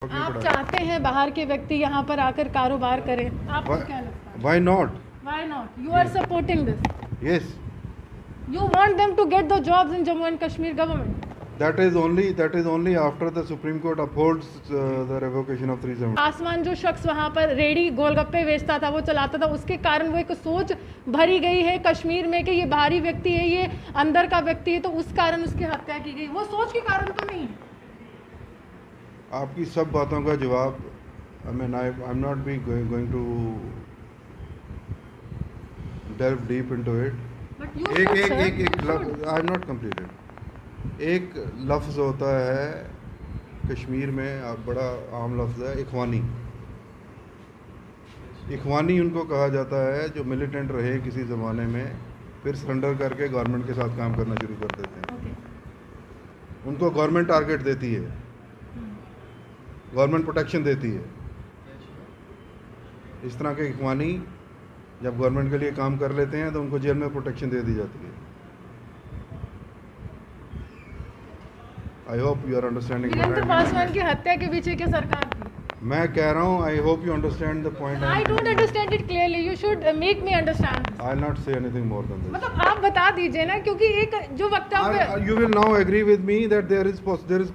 आप चाहते हैं बाहर के व्यक्ति यहाँ पर आकर कारोबार करें, आपको क्या लगता है? Why not? Why not? You are supporting this. Yes. You want them to get the jobs in Jammu and Kashmir government. That is only after the Supreme Court upholds the revocation of 370. आसमान जो शख्स वहाँ पर ready गोलगप्पे बेचता था, वो चलाता था, उसके कारण वो एक सोच भरी गई है कश्मीर में कि ये बाहरी व्यक्ति है, ये अंदर का व्यक्ति है, तो उस कारण उसकी हत्या की गई। वो सोच के कारण तो नहीं है। आपकी सब बातों का जवाब I'm not be going to delve deep into it. But you should, sir. I am not completed. एक लफ्ज़ होता है कश्मीर में, अब बड़ा आम लफ्ज़ है, इखवानी। इखवानी उनको कहा जाता है जो मिलिटेंट रहे किसी ज़माने में, फिर सरेंडर करके गवर्नमेंट के साथ काम करना शुरू कर देते हैं। उनको गवर्नमेंट टारगेट देती है, गवर्नमेंट प्रोटेक्शन देती है। इस तरह के इखवानी जब गवर्नमेंट के लिए काम कर लेते हैं तो उनको जेल में प्रोटेक्शन दे दी जाती है। I hope you are understanding. Virendra Paswan की हत्या के पीछे क्या सरकार थी? मैं कह रहा हूँ I hope you understand the point. I don't understand it clearly. You should make me understand this. I will not say anything more than this. मतलब आप बता दीजिए ना, क्योंकि एक जो वक्तव्य You will now agree with me that there is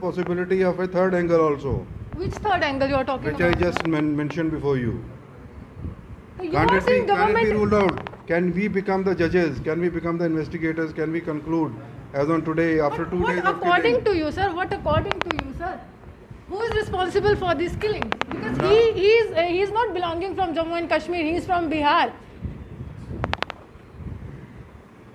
possibility of a third angle also, which third angle you are talking which I about? just mentioned before you. So you Can't are it be saying government ruled out? Can we become the judges? Can we become the investigators? Can we conclude as on today after 2 days what of according killing? to you, sir? What according to you, sir? Who is responsible for this killing? Because No. he is not belonging from Jammu and Kashmir. He is from Bihar.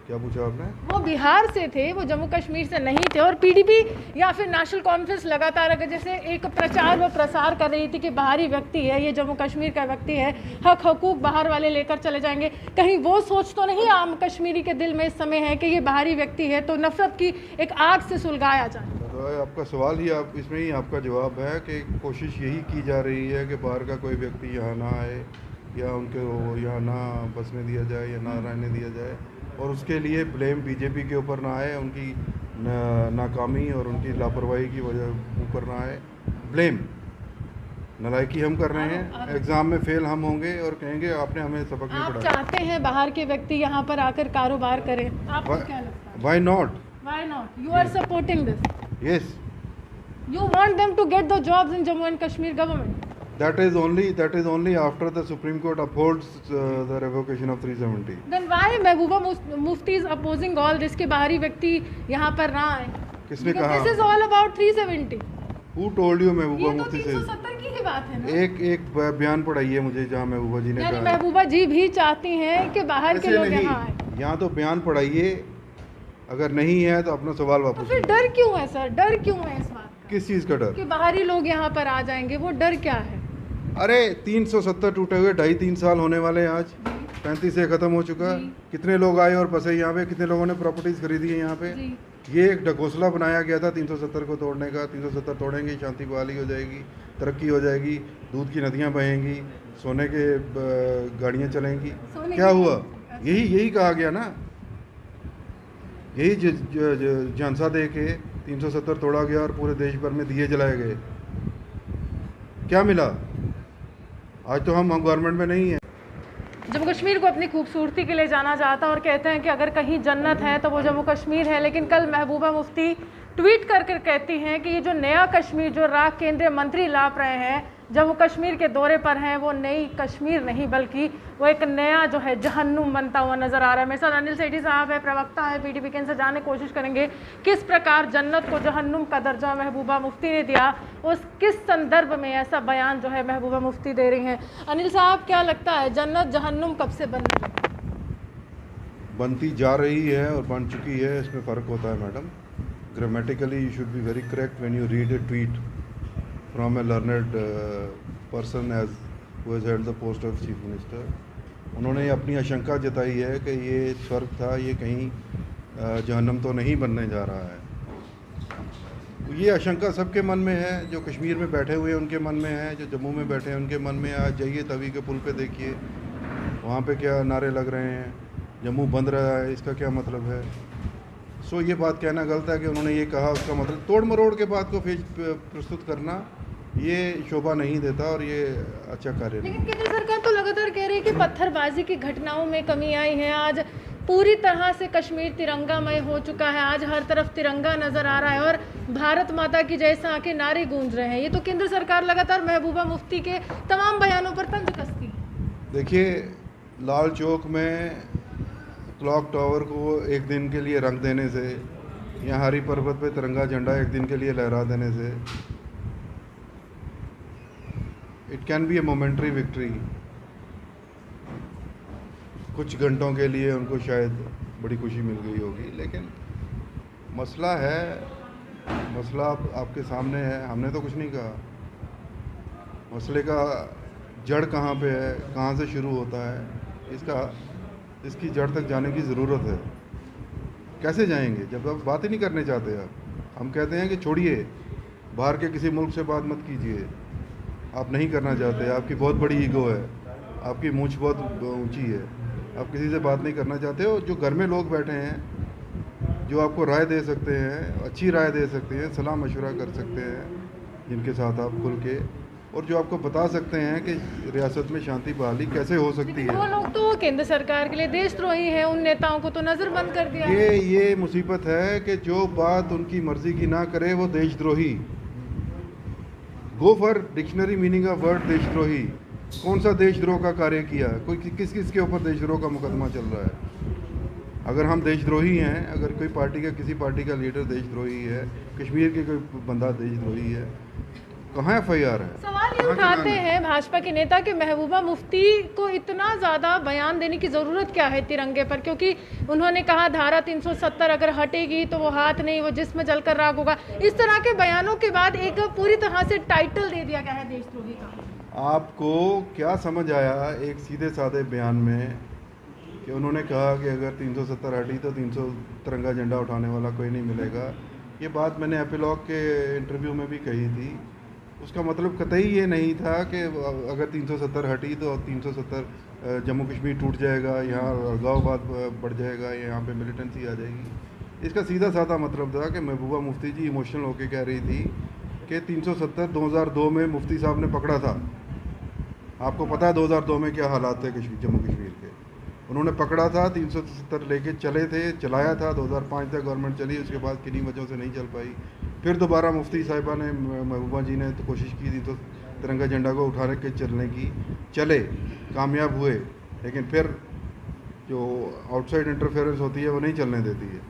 क्या पूछा आपने? वो बिहार से थे, वो जम्मू कश्मीर से नहीं थे। और पीडीपी या फिर नेशनल कॉन्फ्रेंस लगातार अगर जैसे एक प्रचार व प्रसार कर रही थी कि बाहरी व्यक्ति है, ये जम्मू कश्मीर का व्यक्ति है, हक हकूक बाहर वाले लेकर चले जाएंगे, कहीं वो सोच तो नहीं आम कश्मीरी के दिल में इस समय है कि ये बाहरी व्यक्ति है तो नफरत की एक आग से सुलगाया जाए? तो आपका सवाल ही आप इसमें ही आपका जवाब है कि कोशिश यही की जा रही है कि बाहर का कोई व्यक्ति यहाँ ना आए या उनके यहाँ ना बसने दिया जाए या ना रहने दिया जाए, और उसके लिए ब्लेम बीजेपी के ऊपर ना आए, उनकी नाकामी और उनकी लापरवाही की वजह ऊपर ना आए। ब्लेम नालायकी हम कर रहे हैं, एग्ज़ाम में फेल हम होंगे और कहेंगे आपने हमें सबक नहीं आप पढ़ाया। चाहते हैं बाहर के व्यक्ति यहाँ पर आकर कारोबार करें, आपको क्या लगता है? Why not? Why not? You are supporting this. Yes. You want them to get the jobs in Jammu and Kashmir government. That is only after the Supreme Court upholds the revocation of 370. Then why Mehbooba Mufti is opposing all this कि बाहरी व्यक्ति यहाँ पर ना आए? किसने Because कहा? This is all about 370. Who told you महबूबा ये तो मुफ्ती से? 370 की ही बात है ना? एक बयान पढ़ाइए मुझे जहाँ महबूबा जी ने यानी कहा। महबूबा जी भी चाहती हैं कि बाहर के ऐसे लोग नहीं, यहाँ आए। यहाँ तो बयान पढ़ाइए, अगर नहीं है तो अपना सवाल तो वापस फिर लीजिए। डर क्यों है सर? डर क्यों है इस बात का किस चीज़ का डर? कि बाहरी लोग यहाँ पर आ जाएंगे? वो डर क्या है? अरे 370 टूटे हुए 2.5-3 साल होने वाले हैं आज, 35 से ख़त्म हो चुका। जी। कितने लोग आए और बसे यहाँ पे, कितने लोगों ने प्रॉपर्टीज़ खरीदी है यहाँ पे। जी। ये एक ढकोसला बनाया गया था 370 को तोड़ने का। 370 तोड़ेंगे, शांति बहाली हो जाएगी, तरक्की हो जाएगी, दूध की नदियाँ बहेंगी, सोने के गाड़ियाँ चलेंगी। सोने क्या की- हुआ? अच्छा। यही कहा गया ना, यही झांसा दे के 370 तोड़ा गया और पूरे देश भर में दिए जलाए गए। क्या मिला? आज तो हम गवर्नमेंट में नहीं हैं। जम्मू कश्मीर को अपनी खूबसूरती के लिए जाना जाता है और कहते हैं कि अगर कहीं जन्नत है तो वो जम्मू कश्मीर है। लेकिन कल महबूबा मुफ्ती ट्वीट कर कहती हैं कि ये जो नया कश्मीर जो राग केंद्रीय मंत्री लाप रहे हैं, जम्मू कश्मीर के दौरे पर हैं, वो नई कश्मीर नहीं बल्कि वो एक नया जो है जहन्नुम बनता हुआ नज़र आ रहा है। मेरे साथ अनिल सेठी साहब है, प्रवक्ता है पीटीपी के, इनसे जानने की कोशिश करेंगे किस प्रकार जन्नत को जहन्नुम का दर्जा महबूबा मुफ्ती ने दिया, उस किस संदर्भ में ऐसा बयान जो है महबूबा मुफ्ती दे रही हैं। अनिल साहब, क्या लगता है जन्नत जहन्नुम कब से बनने लगी? बनती जा रही है और बन चुकी है, इसमें फ़र्क होता है madam. Grammatically you should be very correct when you read a tweet from a learned person as who has held the post of chief minister. उन्होंने अपनी आशंका जताई है कि ये स्वर्ग था, ये कहीं जहन्नम तो नहीं बनने जा रहा है। ये आशंका सबके मन में है, जो कश्मीर में बैठे हुए हैं उनके मन में है, जो जम्मू में बैठे हैं उनके मन में है। आज जाइए तवी के पुल पे देखिए, वहाँ पे क्या नारे लग रहे हैं, जम्मू बंद रहा है, इसका क्या मतलब है? ये बात कहना गलत है कि उन्होंने ये कहा, उसका मतलब तोड़ मरोड़ के बात को प्रस्तुत करना ये शोभा नहीं देता और ये अच्छा कार्य नहीं। लेकिन केंद्र सरकार तो लगातार कह रही है कि पत्थरबाजी की घटनाओं में कमी आई है। आज पूरी तरह से कश्मीर तिरंगामय हो चुका है, आज हर तरफ तिरंगा नजर आ रहा है और भारत माता की जय के नारे गूंज रहे हैं। ये तो केंद्र सरकार लगातार महबूबा मुफ्ती के तमाम बयानों पर तंज कसती है। देखिए, लाल चौक में क्लॉक टावर को एक दिन के लिए रंग देने से या हरी पर्वत पे तिरंगा झंडा एक दिन के लिए लहरा देने से it can be A momentary victory. कुछ घंटों के लिए उनको शायद बड़ी खुशी मिल गई होगी, लेकिन मसला आपके सामने है। हमने तो कुछ नहीं कहा। मसले का जड़ कहाँ पे है, कहाँ से शुरू होता है, इसकी जड़ तक जाने की ज़रूरत है। कैसे जाएंगे जब आप बात ही नहीं करने चाहते? हम कहते हैं कि छोड़िए, बाहर के किसी मुल्क से बात मत कीजिए, आप नहीं करना चाहते, आपकी बहुत बड़ी ईगो है, आपकी मूंछ बहुत ऊंची है, आप किसी से बात नहीं करना चाहते हो। जो घर में लोग बैठे हैं, जो आपको राय दे सकते हैं, अच्छी राय दे सकते हैं, सलाह मशवरा कर सकते हैं, जिनके साथ आप खुल के, और जो आपको बता सकते हैं कि रियासत में शांति बहाली कैसे हो सकती है। वो लोग तो केंद्र सरकार के लिए देशद्रोही हैं, उन नेताओं को तो नजरबंद कर दिया। ये मुसीबत है कि जो बात उनकी मर्जी की ना करे वो देशद्रोही। Go for dictionary meaning of word देशद्रोही। कौन सा देशद्रोह का कार्य किया? कोई किस के ऊपर देशद्रोह का मुकदमा चल रहा है? अगर हम देशद्रोही हैं, अगर कोई किसी पार्टी का लीडर देशद्रोही है, कश्मीर के कोई बंदा देशद्रोही है, कहाँ FIR है? सवाल ये उठाते हैं भाजपा के नेता कि महबूबा मुफ्ती को इतना ज़्यादा बयान देने की ज़रूरत क्या है तिरंगे पर, क्योंकि उन्होंने कहा धारा 370 अगर हटेगी तो वो हाथ नहीं, वो जिस्म जलकर राख होगा। इस तरह के बयानों के बाद एक पूरी तरह से टाइटल दे दिया गया है देशद्रोही का। आपको क्या समझ आया एक सीधे साधे बयान में कि उन्होंने कहा कि अगर 370 हटी तो 300 तिरंगा झंडा उठाने वाला कोई नहीं मिलेगा? ये बात मैंने एपिलॉग के इंटरव्यू में भी कही थी। उसका मतलब कतई ये नहीं था कि अगर 370 हटी तो 370 जम्मू कश्मीर टूट जाएगा, यहाँ अलगाववाद बढ़ जाएगा, यहाँ पे मिलिटेंसी आ जाएगी। इसका सीधा साधा मतलब था कि महबूबा मुफ्ती जी इमोशनल होकर कह रही थी कि 370 2002 में मुफ्ती साहब ने पकड़ा था। आपको पता है 2002 में क्या हालात थे जम्मू कश्मीर के? उन्होंने पकड़ा था, 370 लेके चले थे, चलाया था, 2005 तक गवर्नमेंट चली, उसके बाद किन्हीं वजहों से नहीं चल पाई। फिर दोबारा मुफ्ती साहिबा ने, महबूबा जी ने तो कोशिश की थी तो तिरंगा झंडा को उठा के चलने की, चले, कामयाब हुए, लेकिन फिर जो आउटसाइड इंटरफेरेंस होती है वो नहीं चलने देती है।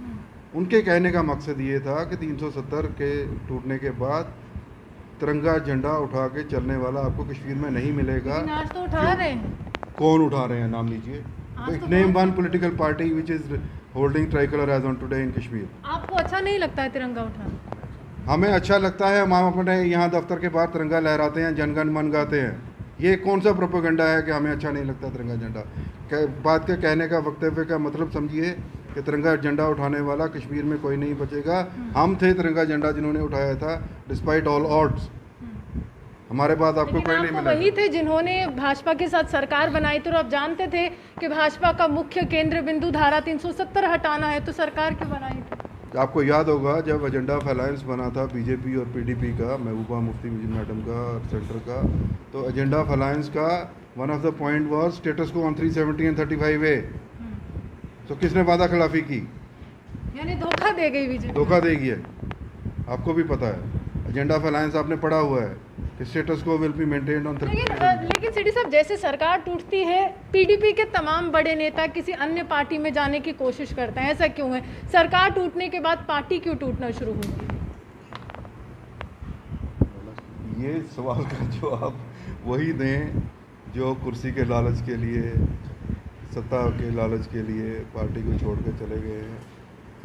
उनके कहने का मकसद ये था कि 370 के टूटने के बाद तिरंगा झंडा उठा के चलने वाला आपको कश्मीर में नहीं मिलेगा। आज तो उठा रहे हैं। कौन उठा रहे हैं? नाम लीजिए। Name one political party which is holding tricolour as on today in Kashmir. आपको अच्छा नहीं लगता है तिरंगा उठाना? हमें अच्छा लगता है। हम अपने यहाँ दफ्तर के बाहर तिरंगा लहराते हैं, जनगण मन गाते हैं। ये कौन सा प्रोपेगेंडा है कि हमें अच्छा नहीं लगता तिरंगा झंडा? बात के कहने का, वक्तव्य का मतलब समझिए कि तिरंगा झंडा उठाने वाला कश्मीर में कोई नहीं बचेगा। हम थे तिरंगा झंडा जिन्होंने उठाया था डिस्पाइट ऑल ऑड्स। हमारे बाद आपको कोई नहीं मिला। वही थे जिन्होंने भाजपा के साथ सरकार बनाई थी और आप जानते थे कि भाजपा का मुख्य केंद्र बिंदु धारा 370 हटाना है, तो सरकार क्यों बनाई थी? आपको याद होगा जब एजेंडा ऑफ अलायंस बना था बीजेपी और PDP का, महबूबा मुफ्ती मैडम का और सेंटर का, तो एजेंडा ऑफ अलायंस का one of the point was status को ऑन 370 एंड 35A। तो किसने वादा खिलाफी की? यानी धोखा दे गई बीजेपी। धोखा देगी है, आपको भी पता है। एजेंडा ऑफ अलायंस आपने पढ़ा हुआ है कि स्टेटस को विल बी मेंटेन्ड ऑन 35। लेकिन सिटी साहब, जैसे सरकार टूटती है PDP के तमाम बड़े नेता किसी अन्य पार्टी में जाने की कोशिश करते हैं, ऐसा क्यों है? सरकार टूटने के बाद पार्टी क्यों टूटना शुरू हुई? ये सवाल का जवाब वही दें जो कुर्सी के लालच के लिए, सत्ता के लालच के लिए पार्टी को छोड़ कर चले गए हैं।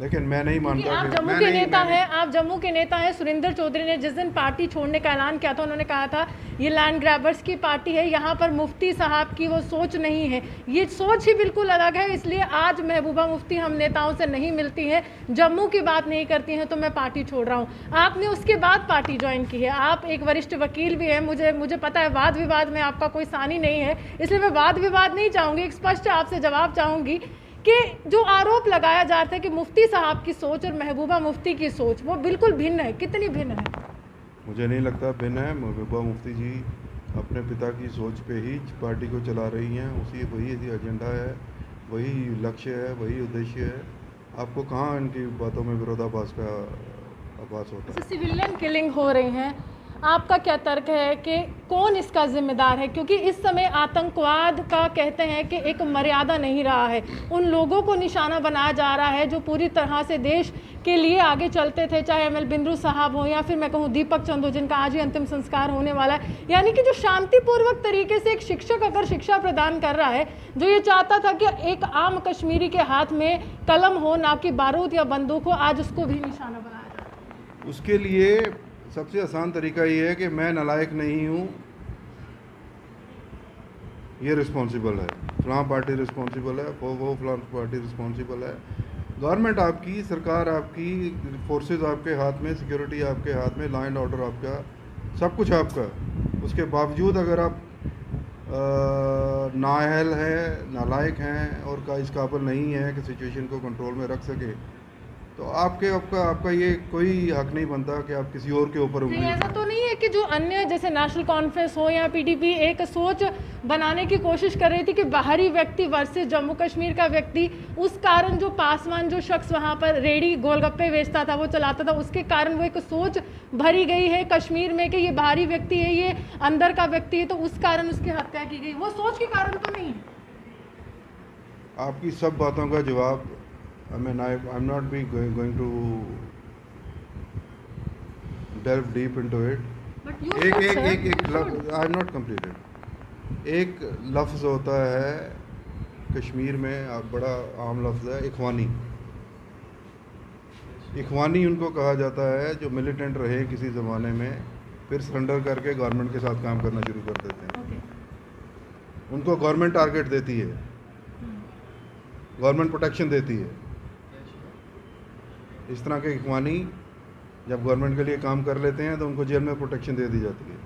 लेकिन मैं नहीं मानता आप जम्मू के नेता हैं, आप जम्मू के नेता हैं। सुरेंद्र चौधरी ने जिस दिन पार्टी छोड़ने का ऐलान किया था, उन्होंने कहा था ये लैंड ग्रैबर्स की पार्टी है, यहाँ पर मुफ्ती साहब की वो सोच नहीं है, ये सोच ही बिल्कुल अलग है। इसलिए आज महबूबा मुफ्ती हम नेताओं से नहीं मिलती हैं, जम्मू की बात नहीं करती हैं, तो मैं पार्टी छोड़ रहा हूँ। आपने उसके बाद पार्टी ज्वाइन की है, आप एक वरिष्ठ वकील भी हैं, मुझे पता है वाद विवाद में आपका कोई सानी नहीं है, इसलिए मैं वाद विवाद नहीं चाहूँगी। एक स्पष्ट आपसे जवाब चाहूँगी कि जो आरोप लगाया जा रहा है कि मुफ्ती साहब की सोच और महबूबा मुफ्ती की सोच वो बिल्कुल भिन्न है, कितनी भिन्न है? मुझे नहीं लगता भिन्न है। महबूबा मुफ्ती जी अपने पिता की सोच पे ही पार्टी को चला रही हैं, वही एजेंडा है, वही लक्ष्य है, वही उद्देश्य है। आपको कहाँ इनकी बातों में विरोधाभास का आभास होता है? सिविलियन किलिंग हो रही हैं, आपका क्या तर्क है कि कौन इसका जिम्मेदार है? क्योंकि इस समय आतंकवाद का कहते हैं कि एक मर्यादा नहीं रहा है, उन लोगों को निशाना बनाया जा रहा है जो पूरी तरह से देश के लिए आगे चलते थे, चाहे एमएल बिंद्रू साहब हो या फिर मैं कहूँ दीपक चंद हो, जिनका आज ही अंतिम संस्कार होने वाला है। यानी कि जो शांतिपूर्वक तरीके से एक शिक्षक अगर शिक्षा प्रदान कर रहा है, जो ये चाहता था कि एक आम कश्मीरी के हाथ में कलम हो ना कि बारूद या बंदूक हो, आज उसको भी निशाना बनाया जा रहा है। उसके लिए सबसे आसान तरीका ये है कि मैं नालायक नहीं हूँ, ये रिस्पॉन्सिबल है, फलां पार्टी रिस्पॉन्सिबल है, वो फलां पार्टी रिस्पॉन्सिबल है। गवर्नमेंट आपकी, सरकार आपकी, फोर्सेस आपके हाथ में, सिक्योरिटी आपके हाथ में, लॉ एंड ऑर्डर आपका, सब कुछ आपका। उसके बावजूद अगर आप नाअहल हैं, नालायक हैं और का इस काबिल नहीं है कि सिचुएशन को कंट्रोल में रख सके, तो आपका ये कोई हक नहीं बनता कि आप किसी और के ऊपर उंगली। ऐसा तो नहीं है कि जो अन्य जैसे नेशनल कॉन्फ्रेंस हो या पीडीपी एक सोच बनाने की कोशिश कर रही थी कि बाहरी व्यक्ति वर्सेस जम्मू कश्मीर का व्यक्ति, उस कारण जो पासवान जो शख्स वहाँ पर रेडी गोलगप्पे बेचता था, वो चलाता था, उसके कारण वो एक सोच भरी गई है कश्मीर में कि ये बाहरी व्यक्ति है, ये अंदर का व्यक्ति है, तो उस कारण उसकी हत्या की गई। वो सोच के कारण तो नहीं है। आपकी सब बातों का जवाब I'm not going to delve deep into it. But you should, sir. I'm not completed. एक लफ्ज़ होता है कश्मीर में, बड़ा आम लफ्ज़ है, इखवानी। इखवानी उनको कहा जाता है जो मिलिटेंट रहे किसी ज़माने में, फिर सरेंडर करके गवर्नमेंट के साथ काम करना शुरू कर देते हैं। Okay. उनको गवर्नमेंट टारगेट देती है, गवर्नमेंट प्रोटेक्शन देती है। इस तरह के इखवानी जब गवर्नमेंट के लिए काम कर लेते हैं तो उनको जेल में प्रोटेक्शन दे दी जाती है।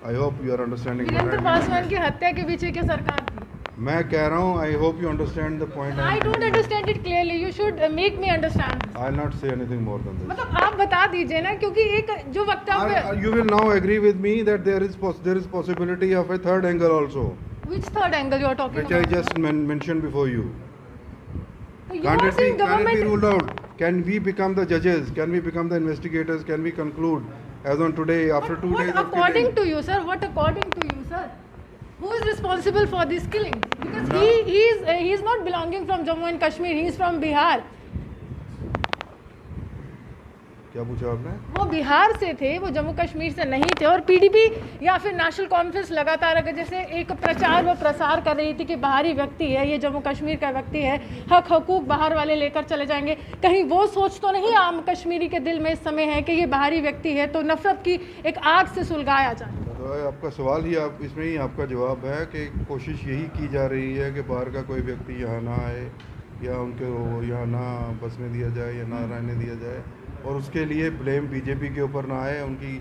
I hope you are understanding. Virendra Paswan की हत्या के पीछे क्या सरकार थी? मैं कह रहा हूँ, I hope you understand the point. I don't understand it clearly, you should make me understand. I will not say anything more than this. मतलब आप बता दीजिए ना, क्योंकि एक जो वक्तव्य, you will now agree with me that there is possibility of a third angle also. Which third angle you are talking which I just mentioned before you. Can't it be ruled out? Can we become the judges? Can we become the investigators? Can we conclude as on today after 2 days of according to you, sir? What according to you, sir? Who is responsible for this killing? Because he is not belonging from Jammu and Kashmir. He is from Bihar. क्या पूछा आपने? वो बिहार से थे, वो जम्मू कश्मीर से नहीं थे। और पीडीपी या फिर नेशनल कॉन्फ्रेंस लगातार अगर जैसे एक प्रचार व प्रसार कर रही थी कि बाहरी व्यक्ति है, ये जम्मू कश्मीर का व्यक्ति है, हक हकूक बाहर वाले लेकर चले जाएंगे, कहीं वो सोच तो नहीं आम कश्मीरी के दिल में इस समय है कि ये बाहरी व्यक्ति है तो नफरत की एक आग से सुलगाया जाए? तो आपका सवाल ही इसमें ही आपका जवाब है कि कोशिश यही की जा रही है कि बाहर का कोई व्यक्ति यहाँ ना आए या उनको यहाँ ना बसने दिया जाए या ना रहने दिया जाए, और उसके लिए ब्लेम बीजेपी के ऊपर ना आए, उनकी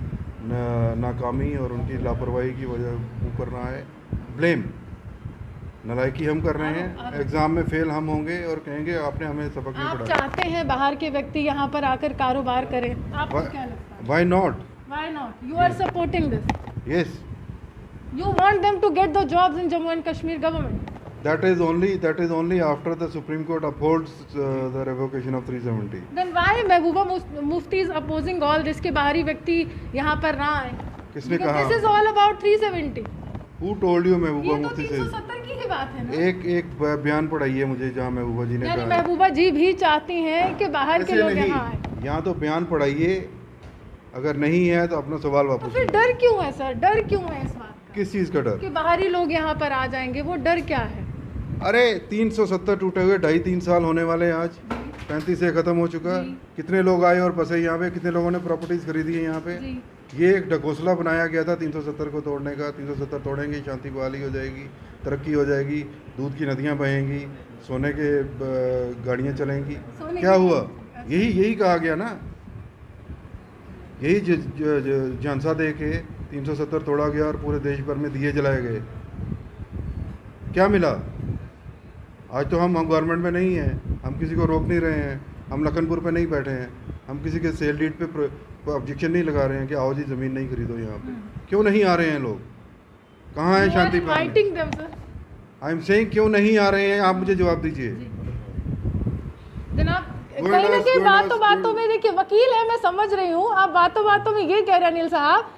नाकामी और उनकी लापरवाही की वजह ऊपर ना आए। ब्लेम नालायकी हम कर रहे हैं, एग्ज़ाम में फेल हम होंगे और कहेंगे आपने हमें सबक नहीं पढ़ाया। आप चाहते हैं बाहर के व्यक्ति यहाँ पर आकर कारोबार करें, आपको क्या लगता है? Why not? Why not? You are supporting this. Yes. You want them to get the jobs in Jammu and Kashmir government. That is only after the Supreme Court upholds the revocation of 370. Then why Mehbooba Mufti is opposing all this कि बाहरी व्यक्ति यहाँ पर ना आए? किसने कहा? This is all about 370. Who told you महबूबा ये तो मुफ्ती से? 370 की ही बात है ना? एक बयान पढ़ाइए मुझे जहाँ महबूबा जी ने यानी कहा। महबूबा जी भी चाहती हैं कि बाहर के लोग यहाँ आए। यहाँ तो बयान पढ़ाइए, अगर नहीं है तो अपना सवाल तो वापस फिर डर क्यों है सर? डर क्यों है इस बात का? किस चीज़ का डर? कि बाहरी लोग यहाँ पर आ जाएंगे, वो डर क्या है? अरे 370 टूटे हुए 2.5-3 साल होने वाले हैं आज, 35 से ख़त्म हो चुका। कितने लोग आए और बसे यहाँ पे, कितने लोगों ने प्रॉपर्टीज़ खरीदी है यहाँ पे। ये एक ढकोसला बनाया गया था 370 को तोड़ने का। 370 तोड़ेंगे, शांति बहाली हो जाएगी, तरक्की हो जाएगी, दूध की नदियाँ बहेंगी, सोने के गाड़ियाँ चलेंगी। क्या हुआ? यही कहा गया ना, यही झांसा दे के 370 तोड़ा गया और पूरे देश भर में दिए जलाए गए। क्या मिला? आज तो हम गवर्नमेंट में नहीं हैं, हम किसी को रोक नहीं रहे हैं, हम लखनपुर पे नहीं बैठे हैं, हम हम किसी के सेल डीड पे ऑब्जेक्शन नहीं लगा रहे हैं कि आओ जी ज़मीन नहीं खरीदो यहाँ पे। क्यों नहीं आ रहे हैं लोग? कहाँ है शांति पाल? आई एम सेइंग क्यों नहीं आ रहे हैं, आप मुझे जवाब दीजिए। जनाब कहीं ना कहीं बातों में देखिए वकील है, मैं समझ रही हूँ, आप बातों में ये कह रहे हैं अनिल साहब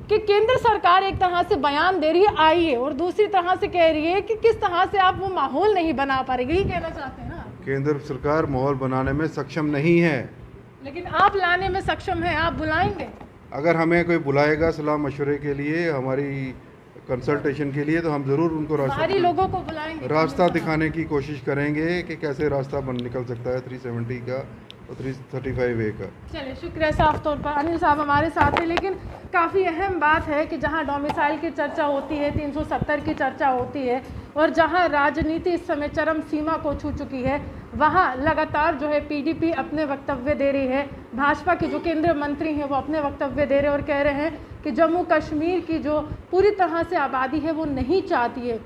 कि केंद्र सरकार एक तरह से बयान दे रही है आइए, और दूसरी तरह से कह रही है कि किस तरह से आप वो माहौल नहीं बना पा रही, यही कहना चाहते हैं ना? केंद्र सरकार माहौल बनाने में सक्षम नहीं है, लेकिन आप लाने में सक्षम है, आप बुलाएंगे। अगर हमें कोई बुलाएगा सलाह मशवरे के लिए, हमारी कंसल्टेशन के लिए, तो हम ज़रूर उनको लोगों को बुलाएंगे, रास्ता दिखाने की कोशिश करेंगे कि कैसे रास्ता निकल सकता है 370 का और 335A का। चलिए शुक्रिया, साफ तौर पर अनिल साहब हमारे साथ हैं। लेकिन काफ़ी अहम बात है कि जहां डोमिसाइल की चर्चा होती है, 370 की चर्चा होती है, और जहां राजनीति इस समय चरम सीमा को छू चुकी है, वहां लगातार जो है पीडीपी अपने वक्तव्य दे रही है, भाजपा के जो केंद्रीय मंत्री हैं वो अपने वक्तव्य दे रहे हैं और कह रहे हैं कि जम्मू कश्मीर की जो पूरी तरह से आबादी है वो नहीं चाहती है।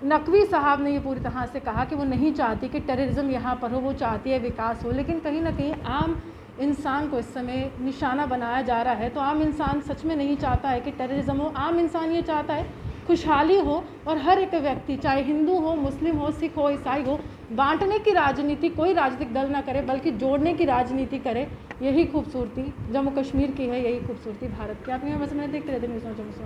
नकवी साहब ने ये पूरी तरह से कहा कि वो नहीं चाहती कि टेररिज्म यहाँ पर हो, वो चाहती है विकास हो। लेकिन कहीं ना कहीं आम इंसान को इस समय निशाना बनाया जा रहा है, तो आम इंसान सच में नहीं चाहता है कि टेररिज्म हो। आम इंसान ये चाहता है खुशहाली हो, और हर एक व्यक्ति चाहे हिंदू हो, मुस्लिम हो, सिख हो, ईसाई हो, बांटने की राजनीति कोई राजनीतिक दल ना करे बल्कि जोड़ने की राजनीति करे। यही खूबसूरती जम्मू कश्मीर की है, यही खूबसूरती भारत की। आप यहाँ बस मैंने देखते रहते न्यूज़ जम्मू से।